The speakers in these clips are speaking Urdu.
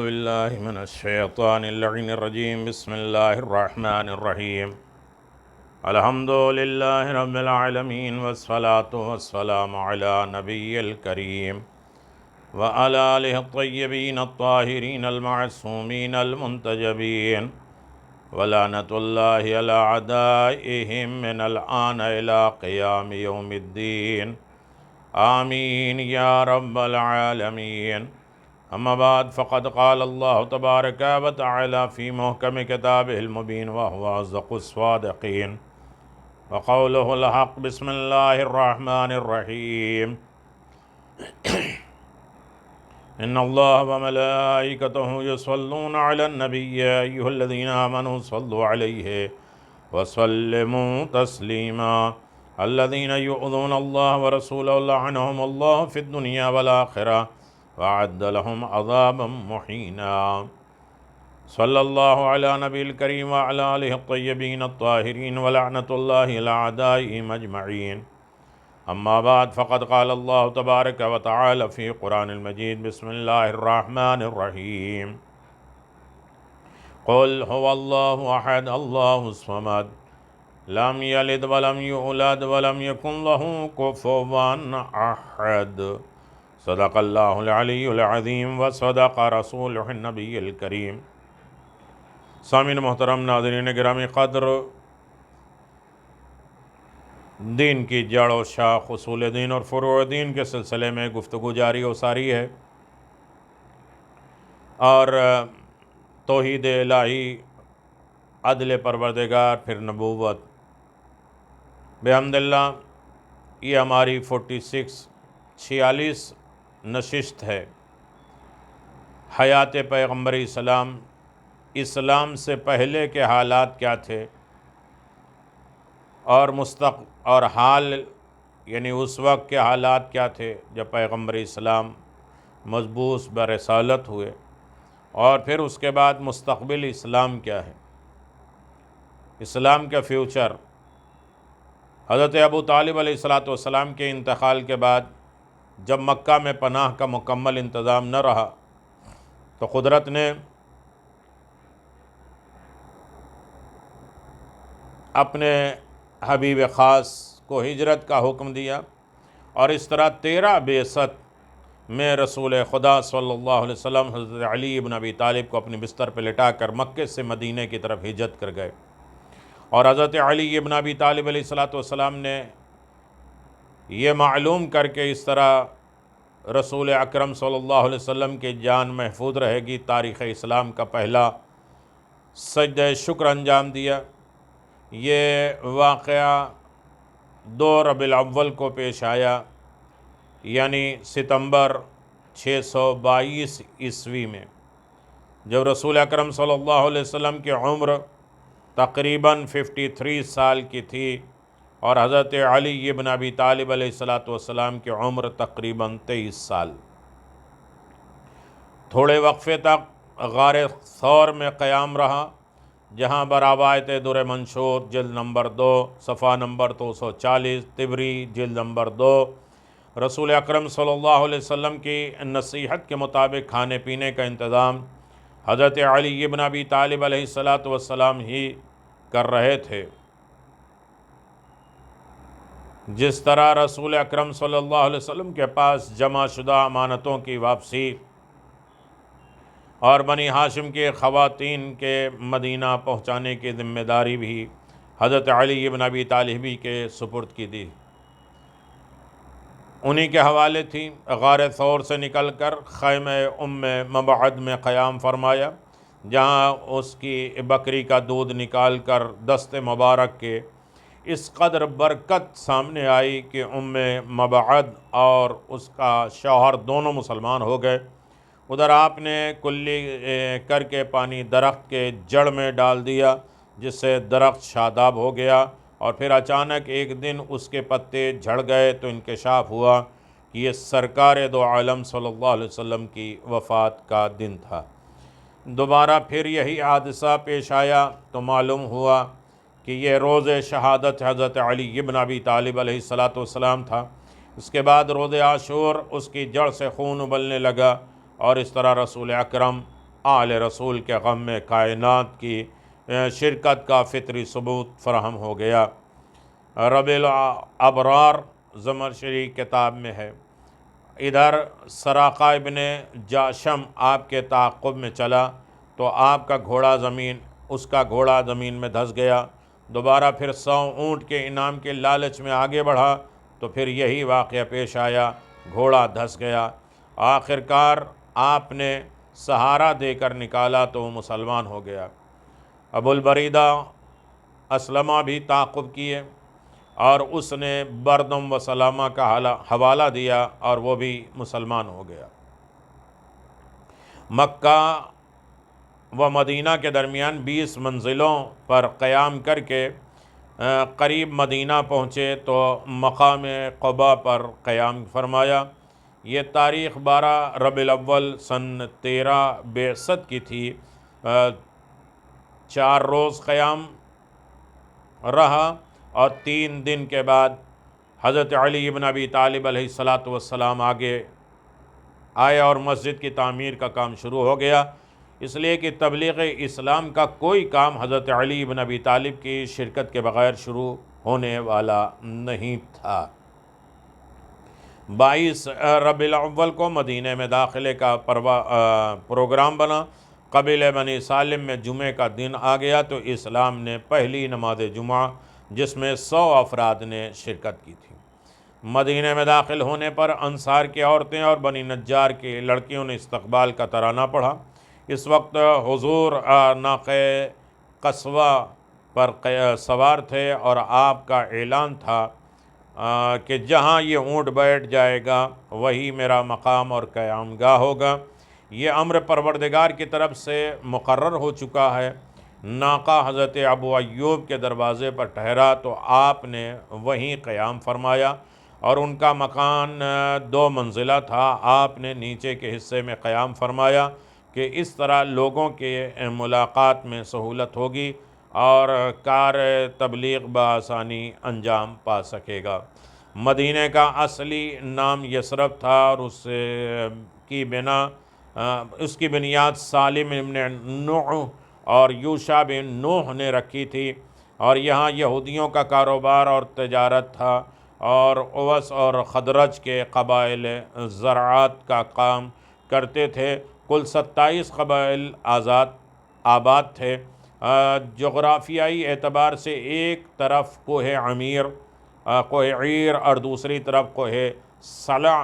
بالله من الشيطان اللعين الرجيم بسم الله الرحمن الرحيم الحمد لله رب العالمين والصلاة والسلام على نبي الكريم وعلى آله الطيبين الطاهرين المعصومين المنتجبين ولعنة الله على أعدائهم من الآن إلى قيام يوم الدين آمين يا رب العالمين. أما بعد فقد قال الله تبارك وتعالى في محكم كتابه المبين وهو أصدق الصادقين وقوله الحق. بسم الله الرحمن الرحيم إن الله وملائكته يصلون على النبي يا أيها الذين آمنوا صلوا عليه وسلموا تسليما الذين يؤذون الله ورسوله لعنهم الله في الدنيا والآخرة وأعد لهم عذابا مهينا. صلى الله على نبي الكريم وعلى آله الطيبين الطاهرين ولعنة الله على أعدائهم أجمعين. أما بعد فقد قال الله تبارك وتعالى في قرآن المجيد بسم الله الرحمن الرحيم قل هو الله أحد الله الصمد لم يلد ولم يولد ولم يكن له كفوا أحد. صدق اللہ العلی العظیم و صدق رسولہ النبی الکریم. سامعین محترم، ناظرین گرامی قدر، دین کی جڑ و شاخ، اصول دین اور فروع دین کے سلسلے میں گفتگو جاری و ساری ہے، اور توحید الہی، عدل پروردگار، پھر نبوت. بحمد اللہ یہ ہماری 46 نشست ہے. حیات پیغمبر اسلام سے پہلے کے حالات کیا تھے اور حال یعنی اس وقت کے حالات کیا تھے جب پیغمبر اسلام مبعوث برسالت ہوئے، اور پھر اس کے بعد مستقبل اسلام کیا ہے، اسلام کا فیوچر. حضرت ابو طالب علیہ السلام کے انتقال کے بعد جب مکہ میں پناہ کا مکمل انتظام نہ رہا تو قدرت نے اپنے حبیب خاص کو ہجرت کا حکم دیا، اور اس طرح 13 بعثت میں رسول خدا صلی اللہ علیہ وسلم حضرت علی ابن ابی طالب کو اپنے بستر پہ لٹا کر مکے سے مدینہ کی طرف ہجرت کر گئے. اور حضرت علی ابن ابی طالب علیہ السلام نے یہ معلوم کر کے اس طرح رسول اکرم صلی اللہ علیہ وسلم کی جان محفوظ رہے گی، تاریخ اسلام کا پہلا سجدہ شکر انجام دیا. یہ واقعہ 2 ربیع الاول کو پیش آیا، یعنی ستمبر 622 عیسوی میں، جب رسول اکرم صلی اللہ علیہ وسلم کی عمر تقریباً 53 سال کی تھی، اور حضرت علی ابن ابی طالب علیہ السلام کی عمر تقریباً 23 سال. تھوڑے وقفے تک غار ثور میں قیام رہا، جہاں بروایت در منشور جلد نمبر 2 صفحہ نمبر 240، طبری جلد نمبر 2، رسول اکرم صلی اللہ علیہ وسلم کی نصیحت کے مطابق کھانے پینے کا انتظام حضرت علی ابن ابی طالب علیہ السلام ہی کر رہے تھے. جس طرح رسول اکرم صلی اللہ علیہ وسلم کے پاس جمع شدہ امانتوں کی واپسی اور بنی ہاشم کے خواتین کے مدینہ پہنچانے کی ذمہ داری بھی حضرت علی ابن ابی طالب کے سپرد کی دی، انہی کے حوالے تھی. غار ثور سے نکل کر خیمہ ام مبعد میں قیام فرمایا، جہاں اس کی بکری کا دودھ نکال کر دست مبارک کے اس قدر برکت سامنے آئی کہ ام مبعد اور اس کا شوہر دونوں مسلمان ہو گئے. ادھر آپ نے کلی کر کے پانی درخت کے جڑ میں ڈال دیا، جس سے درخت شاداب ہو گیا، اور پھر اچانک ایک دن اس کے پتے جھڑ گئے تو انکشاف ہوا کہ یہ سرکار دو عالم صلی اللہ علیہ وسلم کی وفات کا دن تھا. دوبارہ پھر یہی حادثہ پیش آیا تو معلوم ہوا کہ یہ روز شہادت حضرت علی ابن ابی طالب علیہ السلام تھا. اس کے بعد روز عاشور اس کی جڑ سے خون ابلنے لگا، اور اس طرح رسول اکرم آل رسول کے غم میں کائنات کی شرکت کا فطری ثبوت فراہم ہو گیا۔ ربیع الابرار زمخشری کتاب میں ہے۔ ادھر سراقہ ابن جاشم آپ کے تعاقب میں چلا تو آپ کا گھوڑا زمین میں دھس گیا۔ دوبارہ پھر 100 اونٹ کے انعام کے لالچ میں آگے بڑھا تو پھر یہی واقعہ پیش آیا، گھوڑا دھس گیا۔ آخرکار آپ نے سہارا دے کر نکالا تو وہ مسلمان ہو گیا۔ ابو البریدہ اسلمہ بھی تعاقب کیے اور اس نے بردم و سلامہ کا حوالہ دیا اور وہ بھی مسلمان ہو گیا۔ مکہ و مدینہ کے درمیان 20 منزلوں پر قیام کر کے قریب مدینہ پہنچے تو مقام قباء پر قیام فرمایا۔ یہ تاریخ 12 ربیع الاول سن 13 بعثت کی تھی۔ 4 روز قیام رہا اور 3 دن کے بعد حضرت علی ابن ابی طالب علیہ السلام آگے آئے اور مسجد کی تعمیر کا کام شروع ہو گیا، اس لیے کہ تبلیغ اسلام کا کوئی کام حضرت علی ابن ابی طالب کی شرکت کے بغیر شروع ہونے والا نہیں تھا۔ 22 ربیع الاول کو مدینہ میں داخلے کا پروگرام بنا۔ قبیلہ بنی سالم میں جمعہ کا دن آ گیا تو اسلام نے پہلی نماز جمعہ جس میں 100 افراد نے شرکت کی تھی۔ مدینہ میں داخل ہونے پر انصار کی عورتیں اور بنی نجار کی لڑکیوں نے استقبال کا ترانہ پڑھا۔ اس وقت حضور ناقہ قصوہ پر سوار تھے اور آپ کا اعلان تھا کہ جہاں یہ اونٹ بیٹھ جائے گا وہی میرا مقام اور قیام گاہ ہوگا۔ یہ امر پروردگار کی طرف سے مقرر ہو چکا ہے۔ ناقہ حضرت ابو ایوب کے دروازے پر ٹھہرا تو آپ نے وہیں قیام فرمایا اور ان کا مکان 2 منزلہ تھا۔ آپ نے نیچے کے حصے میں قیام فرمایا کہ اس طرح لوگوں کے ملاقات میں سہولت ہوگی اور کار تبلیغ بآسانی انجام پا سکے گا۔ مدینہ کا اصلی نام یثرب تھا اور اس کی بنیاد سالم ابن نوح اور یوشع بن نوح نے رکھی تھی اور یہاں یہودیوں کا کاروبار اور تجارت تھا اور اوس اور خدرج کے قبائل زراعت کا کام کرتے تھے۔ کل 27 قبائل آباد تھے۔ جغرافیائی اعتبار سے ایک طرف کوہ عیر اور دوسری طرف کوہ صلع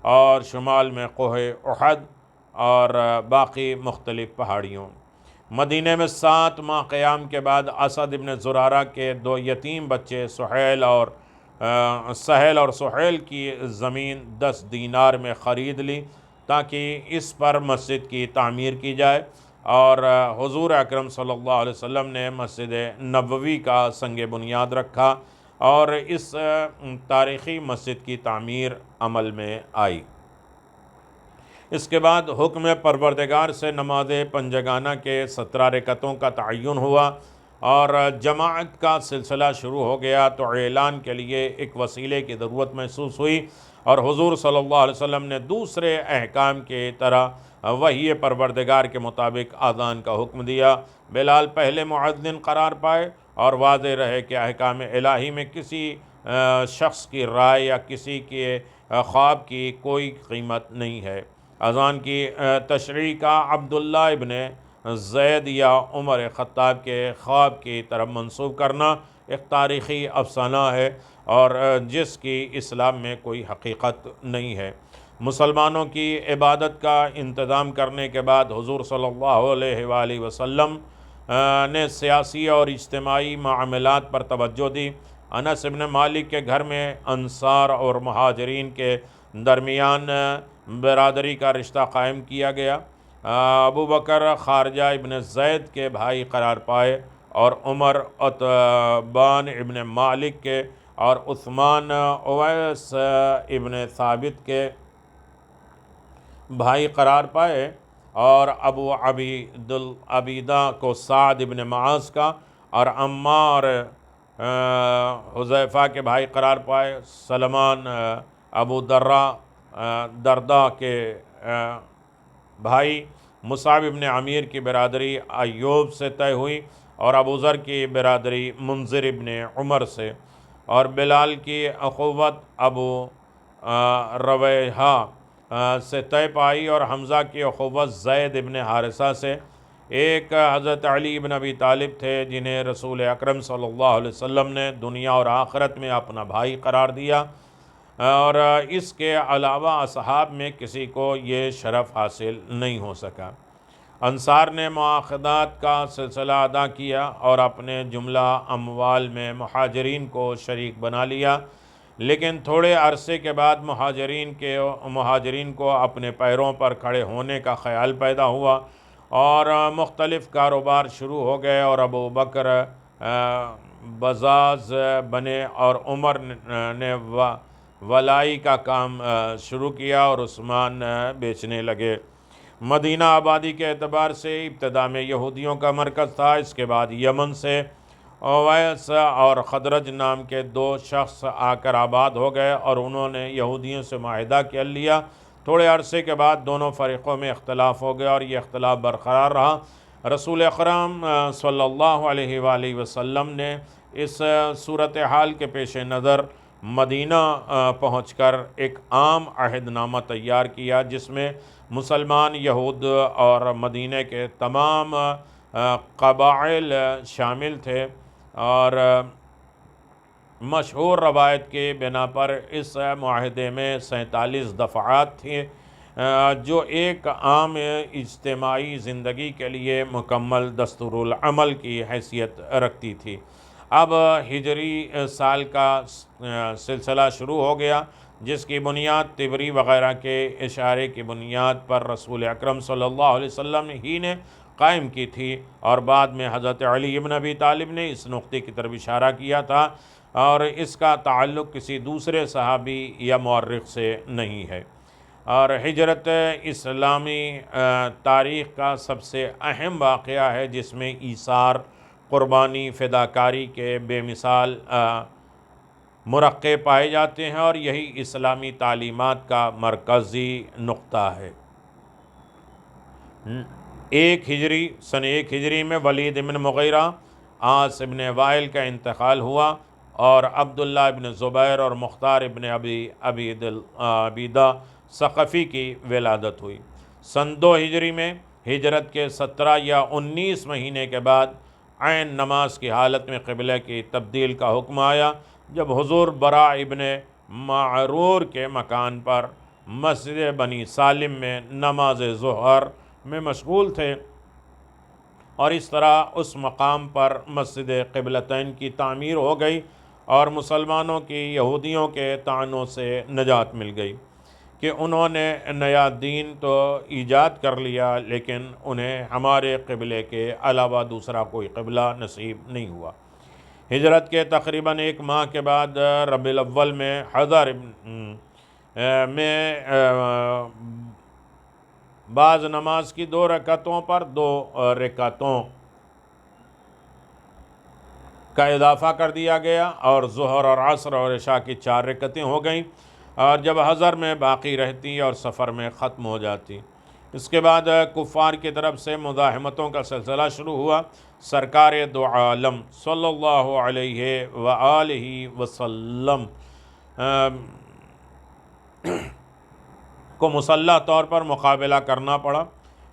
اور شمال میں کوہ احد اور باقی مختلف پہاڑیوں۔ مدینہ میں 7 ماہ قیام کے بعد اسد ابن زرارہ کے 2 یتیم بچے سہیل اور سہیل کی زمین 10 دینار میں خرید لی تاکہ اس پر مسجد کی تعمیر کی جائے اور حضور اکرم صلی اللہ علیہ وسلم نے مسجد نبوی کا سنگ بنیاد رکھا اور اس تاریخی مسجد کی تعمیر عمل میں آئی۔ اس کے بعد حکم پروردگار سے نماز پنجگانہ کے 17 رکعتوں کا تعین ہوا اور جماعت کا سلسلہ شروع ہو گیا تو اعلان کے لیے ایک وسیلے کی ضرورت محسوس ہوئی اور حضور صلی اللہ علیہ وسلم نے دوسرے احکام کی طرح وحی پروردگار کے مطابق اذان کا حکم دیا۔ بلال پہلے مؤذن قرار پائے اور واضح رہے کہ احکام الہی میں کسی شخص کی رائے یا کسی کے خواب کی کوئی قیمت نہیں ہے۔ اذان کی تشریح کا عبداللہ ابن زید یا عمر خطاب کے خواب کی طرف منسوب کرنا ایک تاریخی افسانہ ہے اور جس کی اسلام میں کوئی حقیقت نہیں ہے۔ مسلمانوں کی عبادت کا انتظام کرنے کے بعد حضور صلی اللہ علیہ وآلہ وسلم نے سیاسی اور اجتماعی معاملات پر توجہ دی۔ انس ابن مالک کے گھر میں انصار اور مہاجرین کے درمیان برادری کا رشتہ قائم کیا گیا۔ ابو بکر خارجہ ابن زید کے بھائی قرار پائے اور عمر عتبان ابن مالک کے اور عثمان اویس ابن ثابت کے بھائی قرار پائے اور ابو عبیدہ کو سعد ابن معاذ کا اور عمار حذیفہ کے بھائی قرار پائے۔ سلمان ابو دردا کے بھائی، مصعب ابن عمیر کی برادری ایوب سے طے ہوئی، اور ابو ذر کی برادری منذر ابن عمر سے، اور بلال کی اخوت ابو رویحہ سے طے پائی، اور حمزہ کی اخوت زید ابن حارثہ سے۔ ایک حضرت علی بن ابی طالب تھے جنہیں رسول اکرم صلی اللہ علیہ وسلم نے دنیا اور آخرت میں اپنا بھائی قرار دیا، اور اس کے علاوہ اصحاب میں کسی کو یہ شرف حاصل نہیں ہو سکا۔ انصار نے مواخذات کا سلسلہ ادا کیا اور اپنے جملہ اموال میں مہاجرین کو شریک بنا لیا، لیکن تھوڑے عرصے کے بعد مہاجرین کو اپنے پیروں پر کھڑے ہونے کا خیال پیدا ہوا اور مختلف کاروبار شروع ہو گئے، اور ابو بکر بزاز بنے اور عمر نے ولائی کا کام شروع کیا اور عثمان بیچنے لگے۔ مدینہ آبادی کے اعتبار سے ابتدا میں یہودیوں کا مرکز تھا، اس کے بعد یمن سے اویس اور خدرج نام کے دو شخص آ کر آباد ہو گئے اور انہوں نے یہودیوں سے معاہدہ کر لیا۔ تھوڑے عرصے کے بعد دونوں فریقوں میں اختلاف ہو گیا اور یہ اختلاف برقرار رہا۔ رسول اکرم صلی اللہ علیہ وآلہ وسلم نے اس صورتحال کے پیش نظر مدینہ پہنچ کر ایک عام عہد نامہ تیار کیا، جس میں مسلمان، یہود اور مدینہ کے تمام قبائل شامل تھے، اور مشہور روایت کے بنا پر اس معاہدے میں 47 دفعات تھیں جو ایک عام اجتماعی زندگی کے لیے مکمل دستورالعمل کی حیثیت رکھتی تھی۔ اب ہجری سال کا سلسلہ شروع ہو گیا، جس کی بنیاد طبری وغیرہ کے اشارے کی بنیاد پر رسول اکرم صلی اللہ علیہ وسلم ہی نے قائم کی تھی، اور بعد میں حضرت علی بن ابی طالب نے اس نقطے کی طرف اشارہ کیا تھا، اور اس کا تعلق کسی دوسرے صحابی یا مورخ سے نہیں ہے۔ اور ہجرت اسلامی تاریخ کا سب سے اہم واقعہ ہے جس میں ایثار، قربانی، فداکاری کے بے مثال مرقع پائے جاتے ہیں، اور یہی اسلامی تعلیمات کا مرکزی نقطہ ہے۔ سن 1 ہجری میں ولید بن مغیرہ، عاص ابن وائل کا انتقال ہوا، اور عبداللہ ابن زبیر اور مختار ابن عبیدہ ثقفی کی ولادت ہوئی۔ سن 2 ہجری میں ہجرت کے 17 یا 19 مہینے کے بعد عین نماز کی حالت میں قبلہ کی تبدیل کا حکم آیا، جب حضور براء ابن معرور کے مکان پر مسجد بنی سالم میں نماز ظہر میں مشغول تھے، اور اس طرح اس مقام پر مسجد قبلتین کی تعمیر ہو گئی اور مسلمانوں کی یہودیوں کے طعنوں سے نجات مل گئی کہ انہوں نے نیا دین تو ایجاد کر لیا، لیکن انہیں ہمارے قبلے کے علاوہ دوسرا کوئی قبلہ نصیب نہیں ہوا۔ ہجرت کے تقریباً 1 ماہ کے بعد ربیع الاول میں حضر میں بعض نماز کی 2 رکعتوں پر 2 رکعتوں کا اضافہ کر دیا گیا، اور ظہر اور عصر اور عشاء کی 4 رکعتیں ہو گئیں، اور جب حضر میں باقی رہتی اور سفر میں ختم ہو جاتی۔ اس کے بعد کفار کی طرف سے مزاحمتوں کا سلسلہ شروع ہوا۔ سرکار دو عالم صلی اللہ علیہ وآلہ وسلم کو مسلح طور پر مقابلہ کرنا پڑا۔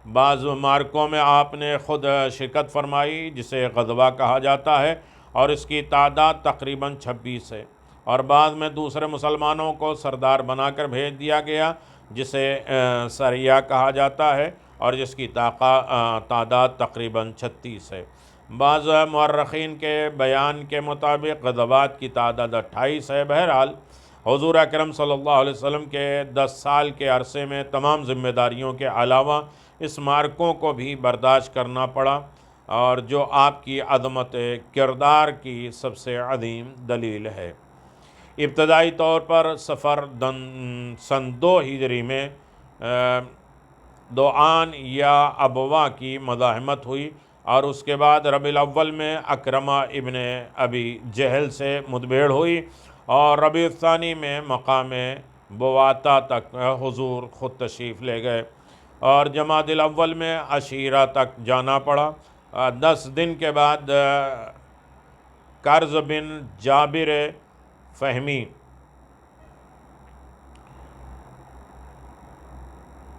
بعض معرکوں میں آپ نے خود شرکت فرمائی، جسے غزوہ کہا جاتا ہے، اور اس کی تعداد تقریباً 26 ہے، اور بعد میں دوسرے مسلمانوں کو سردار بنا کر بھیج دیا گیا، جسے سریہ کہا جاتا ہے، اور جس کی تعداد تقریباً 36 ہے۔ بعض مورخین کے بیان کے مطابق غزوات کی تعداد 28 ہے۔ بہرحال حضور اکرم صلی اللہ علیہ وسلم کے 10 سال کے عرصے میں تمام ذمہ داریوں کے علاوہ اس معرکوں کو بھی برداشت کرنا پڑا، اور جو آپ کی عظمت کردار کی سب سے عظیم دلیل ہے۔ ابتدائی طور پر سن 2 ہجری میں دوآن یا ابوا کی مزاحمت ہوئی، اور اس کے بعد ربیع الاول میں اکرمہ ابن ابی جہل سے مدبھیڑ ہوئی، اور ربیع الثانی میں مقام بواتا تک حضور خود تشریف لے گئے، اور جمادی الاول میں عشیرہ تک جانا پڑا۔ 10 دن کے بعد کرز بن جابر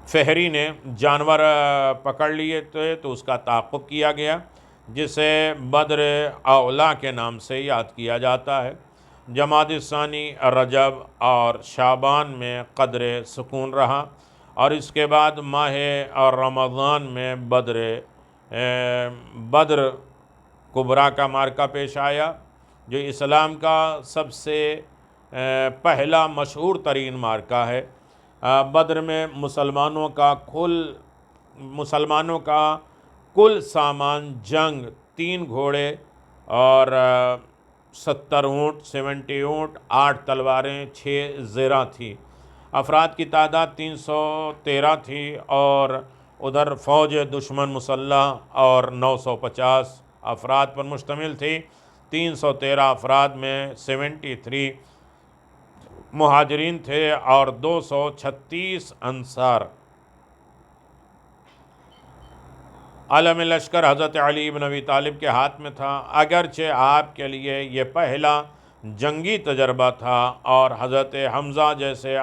فہری نے جانور پکڑ لیے تھے تو اس کا تعاقب کیا گیا، جسے بدر اولا کے نام سے یاد کیا جاتا ہے۔ جمادی الثانی، رجب اور شعبان میں قدر سکون رہا، اور اس کے بعد ماہ اور رمضان میں بدر کبریٰ کا معرکہ پیش آیا، جو اسلام کا سب سے پہلا مشہور ترین معرکہ ہے۔ بدر میں مسلمانوں کا کل سامان جنگ 3 گھوڑے اور 70 اونٹ 70 اونٹ، 8 تلواریں، 6 زرہ تھی۔ افراد کی تعداد 313 تھی، اور ادھر فوج دشمن مسلح اور 950 افراد پر مشتمل تھی۔ 313 افراد میں 73 مہاجرین تھے اور 236 انصار۔ علم لشکر حضرت علی بن ابی طالب کے ہاتھ میں تھا، اگرچہ آپ کے لیے یہ پہلا جنگی تجربہ تھا، اور حضرت حمزہ جیسے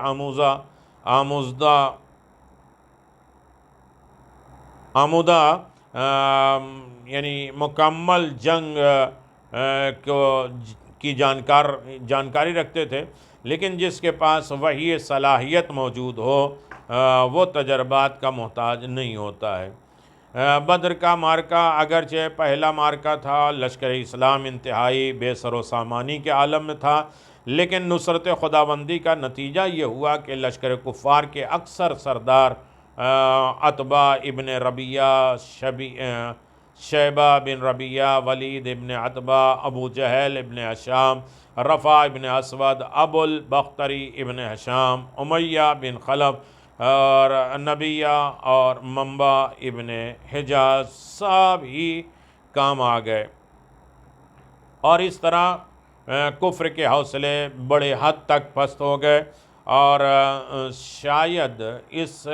آمودہ یعنی مکمل جنگ کی جانکاری رکھتے تھے، لیکن جس کے پاس وہی صلاحیت موجود ہو وہ تجربات کا محتاج نہیں ہوتا ہے۔ بدر کا معرکہ اگرچہ پہلا معرکہ تھا، لشکر اسلام انتہائی بے سر و سامانی کے عالم میں تھا، لیکن نصرت خداوندی کا نتیجہ یہ ہوا کہ لشکر کفار کے اکثر سردار عتبہ ابن ربیعہ، شیبہ بن ربیعہ، ولید ابن عتبہ، ابو جہل ابن ہشام، رفع ابن اسود، ابو البختری ابن ہشام، امیہ بن خلف اور نبیہ اور منبع ابن حجاز سب ہی کام آ گئے، اور اس طرح کفر کے حوصلے بڑے حد تک پست ہو گئے۔ اور شاید اس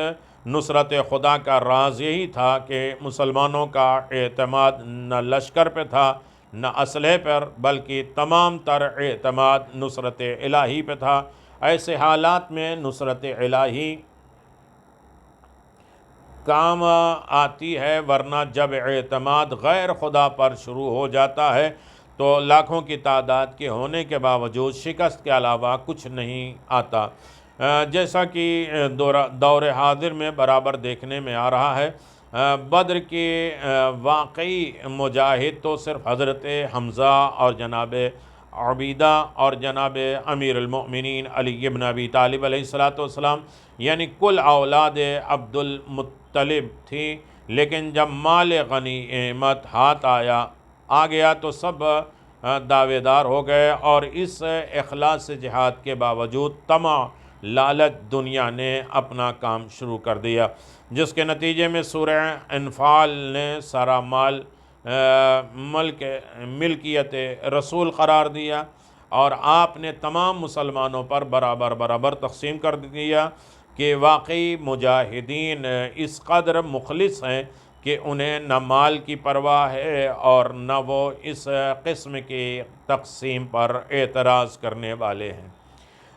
نصرت خدا کا راز یہی تھا کہ مسلمانوں کا اعتماد نہ لشکر پہ تھا نہ اسلحے پر، بلکہ تمام تر اعتماد نصرت الہی پہ تھا۔ ایسے حالات میں نصرت الہی کام آتی ہے، ورنہ جب اعتماد غیر خدا پر شروع ہو جاتا ہے تو لاکھوں کی تعداد کے ہونے کے باوجود شکست کے علاوہ کچھ نہیں آتا، جیسا کہ دور حاضر میں برابر دیکھنے میں آ رہا ہے۔ بدر کے واقعی مجاہد تو صرف حضرت حمزہ اور جناب عبیدہ اور جناب امیر المؤمنین علی بن ابی طالب علیہ السلام یعنی کل اولاد عبد المطلب تھی، لیکن جب مال غنیمت ہاتھ آ گیا تو سب دعوے دار ہو گئے، اور اس اخلاص جہاد کے باوجود طمع، لالچ دنیا نے اپنا کام شروع کر دیا، جس کے نتیجے میں سورہ انفال نے سارا مال ملکیت رسول قرار دیا، اور آپ نے تمام مسلمانوں پر برابر تقسیم کر دیا کہ واقعی مجاہدین اس قدر مخلص ہیں کہ انہیں نہ مال کی پرواہ ہے اور نہ وہ اس قسم کی تقسیم پر اعتراض کرنے والے ہیں۔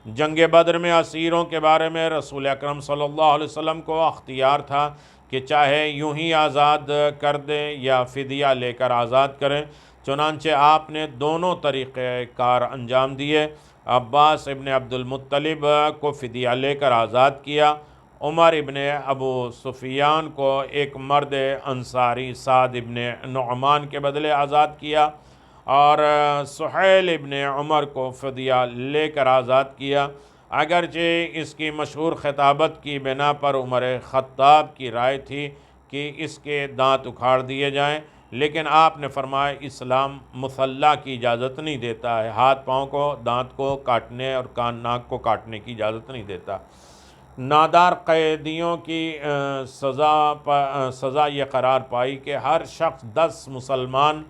جنگ بدر میں اسیروں کے بارے میں رسول اکرم صلی اللہ علیہ وسلم کو اختیار تھا کہ چاہے یوں ہی آزاد کر دیں یا فدیہ لے کر آزاد کریں، چنانچہ آپ نے دونوں طریقہ کار انجام دیے۔ عباس ابن عبد المطلب کو فدیہ لے کر آزاد کیا، عمر ابن ابو سفیان کو ایک مرد انصاری سعد ابن نعمان کے بدلے آزاد کیا، اور سہیل ابن عمر کو فدیہ لے کر آزاد کیا۔ اگرچہ اس کی مشہور خطابت کی بنا پر عمر خطاب کی رائے تھی کہ اس کے دانت اکھاڑ دیے جائیں، لیکن آپ نے فرمایا اسلام مسلح کی اجازت نہیں دیتا ہے، ہاتھ پاؤں کو، دانت کو کاٹنے اور کان ناک کو کاٹنے کی اجازت نہیں دیتا۔ نادار قیدیوں کی سزا یہ قرار پائی کہ ہر شخص 10 مسلمان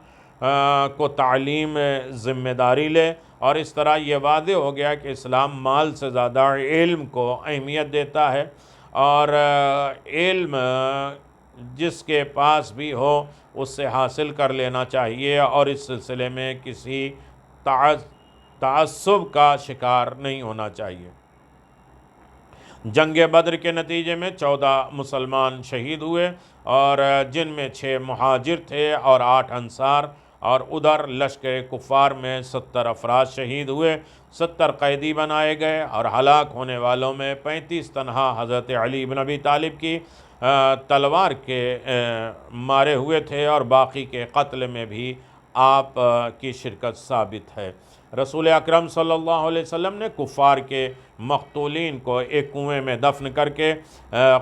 کو تعلیم ذمہ داری لے، اور اس طرح یہ واضح ہو گیا کہ اسلام مال سے زیادہ علم کو اہمیت دیتا ہے، اور علم جس کے پاس بھی ہو اس سے حاصل کر لینا چاہیے، اور اس سلسلے میں کسی تعصب کا شکار نہیں ہونا چاہیے۔ جنگ بدر کے نتیجے میں 14 مسلمان شہید ہوئے، اور جن میں 6 مہاجر تھے اور 8 انصار، اور ادھر لشکر کفار میں 70 افراد شہید ہوئے، 70 قیدی بنائے گئے، اور ہلاک ہونے والوں میں 35 تنہا حضرت علی بن ابی طالب کی تلوار کے مارے ہوئے تھے، اور باقی کے قتل میں بھی آپ کی شرکت ثابت ہے۔ رسول اکرم صلی اللہ علیہ وسلم نے کفار کے مقتولین کو ایک کنویں میں دفن کر کے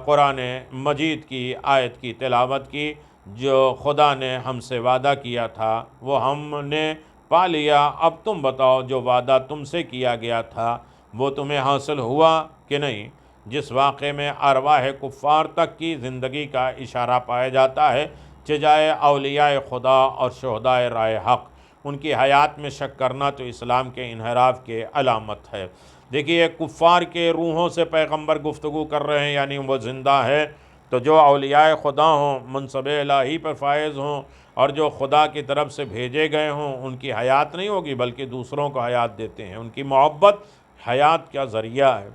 قرآن مجید کی آیت کی تلاوت کی، جو خدا نے ہم سے وعدہ کیا تھا وہ ہم نے پا لیا، اب تم بتاؤ جو وعدہ تم سے کیا گیا تھا وہ تمہیں حاصل ہوا کہ نہیں؟ جس واقعے میں ارواح کفار تک کی زندگی کا اشارہ پایا جاتا ہے، چجائے اولیاء خدا اور شہداء راہ حق، ان کی حیات میں شک کرنا تو اسلام کے انحراف کے علامت ہے۔ دیکھیے، کفار کے روحوں سے پیغمبر گفتگو کر رہے ہیں، یعنی وہ زندہ ہے، تو جو اولیاء خدا ہوں، منصب الہی پر فائز ہوں، اور جو خدا کی طرف سے بھیجے گئے ہوں، ان کی حیات نہیں ہوگی بلکہ دوسروں کو حیات دیتے ہیں، ان کی محبت حیات کا ذریعہ ہے۔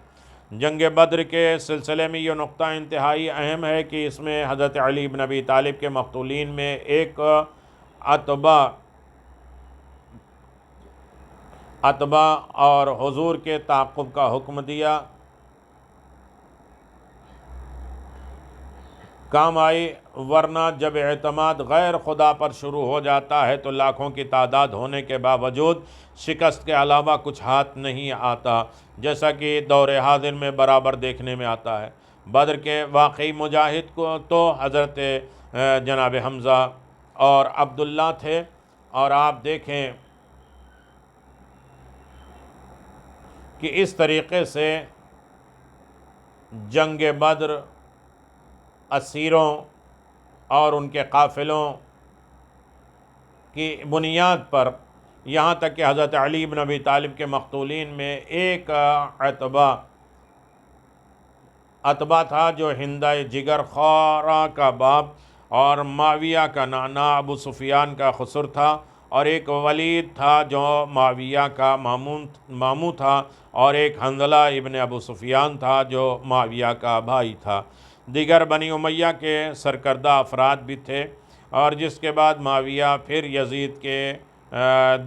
جنگ بدر کے سلسلے میں یہ نقطہ انتہائی اہم ہے کہ اس میں حضرت علی بن ابی طالب کے مقتولین میں ایک اتباع اور حضور کے تعاقب کا حکم دیا، کام آئی، ورنہ جب اعتماد غیر خدا پر شروع ہو جاتا ہے تو لاکھوں کی تعداد ہونے کے باوجود شکست کے علاوہ کچھ ہاتھ نہیں آتا، جیسا کہ دور حاضر میں برابر دیکھنے میں آتا ہے۔ بدر کے واقعی مجاہد کو تو حضرت جناب حمزہ اور عبداللہ تھے، اور آپ دیکھیں کہ اس طریقے سے جنگ بدر اسیروں اور ان کے قافلوں کی بنیاد پر، یہاں تک کہ حضرت علی بن ابی طالب کے مقتولین میں ایک اتبا تھا جو ہندہ جگر خورا کا باپ اور معاویہ کا نانا ابو سفیان کا خسر تھا، اور ایک ولید تھا جو معاویہ کا ماموں تھا، اور ایک حنظلہ ابن ابو سفیان تھا جو معاویہ کا بھائی تھا۔ دیگر بنی امیہ کے سرکردہ افراد بھی تھے، اور جس کے بعد معاویہ پھر یزید کے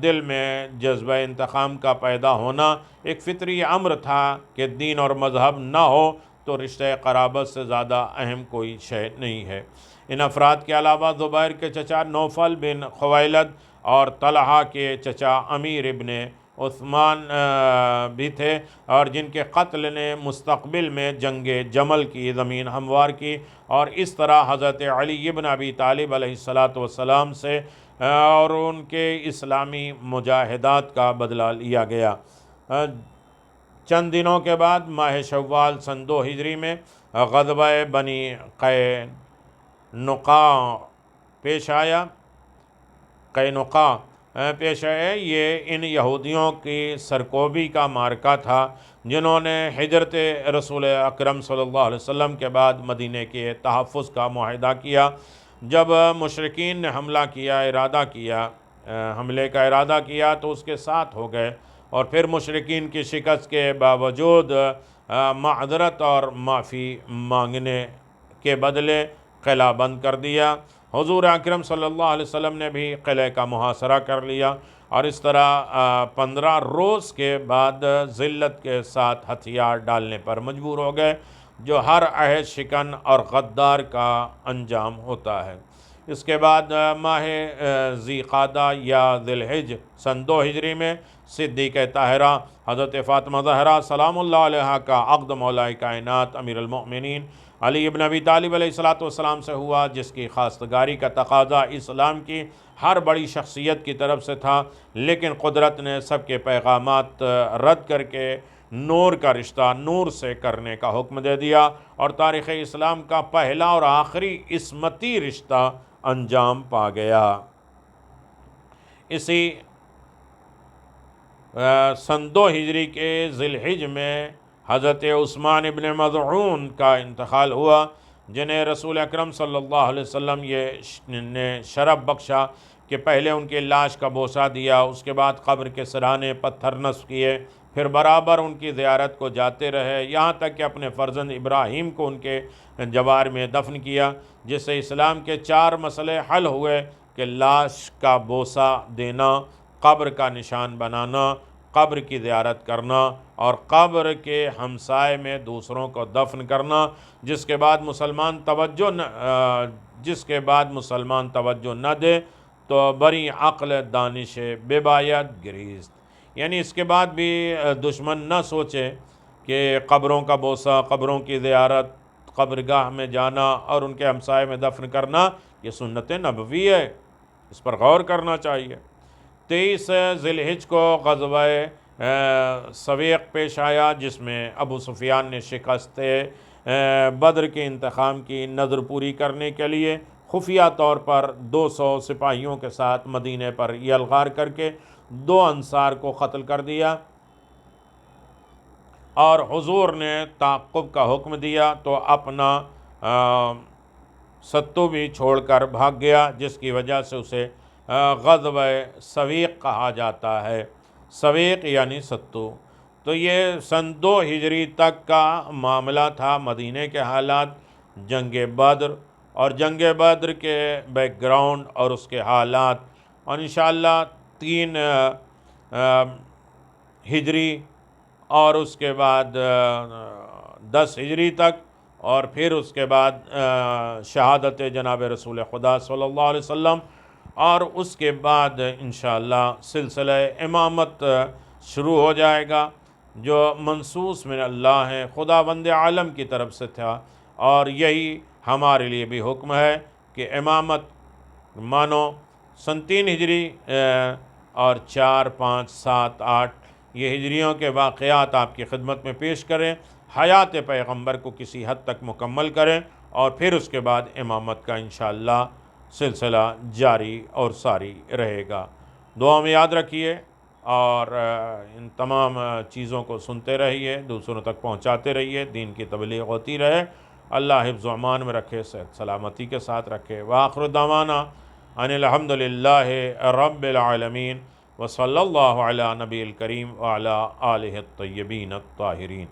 دل میں جذبہ انتقام کا پیدا ہونا ایک فطری امر تھا کہ دین اور مذہب نہ ہو تو رشتہ قرابت سے زیادہ اہم کوئی شے نہیں ہے۔ ان افراد کے علاوہ زبیر کے چچا نوفل بن خویلد اور طلحہ کے چچا امیر ابن عثمان بھی تھے، اور جن کے قتل نے مستقبل میں جنگ جمل کی زمین ہموار کی، اور اس طرح حضرت علی بن ابی طالب علیہ السلام سے اور ان کے اسلامی مجاہدات کا بدلہ لیا گیا۔ چند دنوں کے بعد ماہ شوال سن 2 ہجری میں غزوہ بنی قینقاع پیش آیا۔ یہ ان یہودیوں کی سرکوبی کا معرکہ تھا جنہوں نے ہجرت رسول اکرم صلی اللہ علیہ وسلم کے بعد مدینہ کے تحفظ کا معاہدہ کیا۔ جب مشرکین نے حملے کا ارادہ کیا تو اس کے ساتھ ہو گئے، اور پھر مشرکین کی شکست کے باوجود معذرت اور معافی مانگنے کے بدلے قلعہ بند کر دیا۔ حضور اکرم صلی اللہ علیہ وسلم نے بھی قلعے کا محاصرہ کر لیا، اور اس طرح 15 روز کے بعد ذلت کے ساتھ ہتھیار ڈالنے پر مجبور ہو گئے، جو ہر عہد شکن اور غدار کا انجام ہوتا ہے۔ اس کے بعد ماہ ذی قعدہ یا ذی الحج سن 2 ہجری میں صدیقہ طاہرہ حضرت فاطمہ زہرا سلام اللہ علیہا کا عقد مولا کائنات امیر المؤمنین علی بن ابی طالب علیہ السلام سے ہوا، جس کی خواستگاری کا تقاضا اسلام کی ہر بڑی شخصیت کی طرف سے تھا، لیکن قدرت نے سب کے پیغامات رد کر کے نور کا رشتہ نور سے کرنے کا حکم دے دیا، اور تاریخ اسلام کا پہلا اور آخری عصمتی رشتہ انجام پا گیا۔ اسی سن 2 ہجری کے ذی الحج میں حضرت عثمان ابن مظعون کا انتقال ہوا، جنہیں رسول اکرم صلی اللہ علیہ وسلم نے شرف بخشا کہ پہلے ان کی لاش کا بوسہ دیا، اس کے بعد قبر کے سرانے پتھر نصب کیے، پھر برابر ان کی زیارت کو جاتے رہے، یہاں تک کہ اپنے فرزند ابراہیم کو ان کے جوار میں دفن کیا، جس سے اسلام کے 4 مسئلے حل ہوئے کہ لاش کا بوسہ دینا، قبر کا نشان بنانا، قبر کی زیارت کرنا، اور قبر کے ہمسائے میں دوسروں کو دفن کرنا، جس کے بعد مسلمان توجہ نہ دے تو بری عقل دانش بے باید گریست، یعنی اس کے بعد بھی دشمن نہ سوچے کہ قبروں کا بوسہ، قبروں کی زیارت، قبرگاہ میں جانا اور ان کے ہمسائے میں دفن کرنا یہ سنت نبوی ہے، اس پر غور کرنا چاہیے۔ 23 ذی الحجہ کو غزوہ سویق پیش آیا، جس میں ابو سفیان نے شکست بدر کے انتقام کی نظر پوری کرنے کے لیے خفیہ طور پر 200 سپاہیوں کے ساتھ مدینے پر یلغار کر کے 2 انصار کو قتل کر دیا، اور حضور نے تعقب کا حکم دیا تو اپنا ستو بھی چھوڑ کر بھاگ گیا، جس کی وجہ سے اسے غزوہ سویق کہا جاتا ہے، سویق یعنی ستو۔ تو یہ سن 2 ہجری تک کا معاملہ تھا، مدینے کے حالات، جنگ بدر اور جنگ بدر کے بیک گراؤنڈ اور اس کے حالات، اور انشاءاللہ 3 ہجری اور اس کے بعد 10 ہجری تک، اور پھر اس کے بعد شہادت جناب رسول خدا صلی اللہ علیہ وسلم، اور اس کے بعد انشاءاللہ سلسلہ امامت شروع ہو جائے گا، جو منصوص من اللہ ہے، خداوند عالم کی طرف سے تھا، اور یہی ہمارے لیے بھی حکم ہے کہ امامت مانو۔ سن 3 ہجری اور 4، 5، 7، 8 یہ ہجریوں کے واقعات آپ کی خدمت میں پیش کریں، حیات پیغمبر کو کسی حد تک مکمل کریں، اور پھر اس کے بعد امامت کا انشاءاللہ سلسلہ جاری اور ساری رہے گا۔ دعا میں یاد رکھیے، اور ان تمام چیزوں کو سنتے رہیے، دوسروں تک پہنچاتے رہیے، دین کی تبلیغ ہوتی رہے، اللہ حفظ و امان میں رکھے، صحت سلامتی کے ساتھ رکھے۔ وآخر دعوانا ان الحمدللہ رب العالمین، وصلی اللہ علی نبی الکریم وعلی آلہ الطیبین الطاہرین۔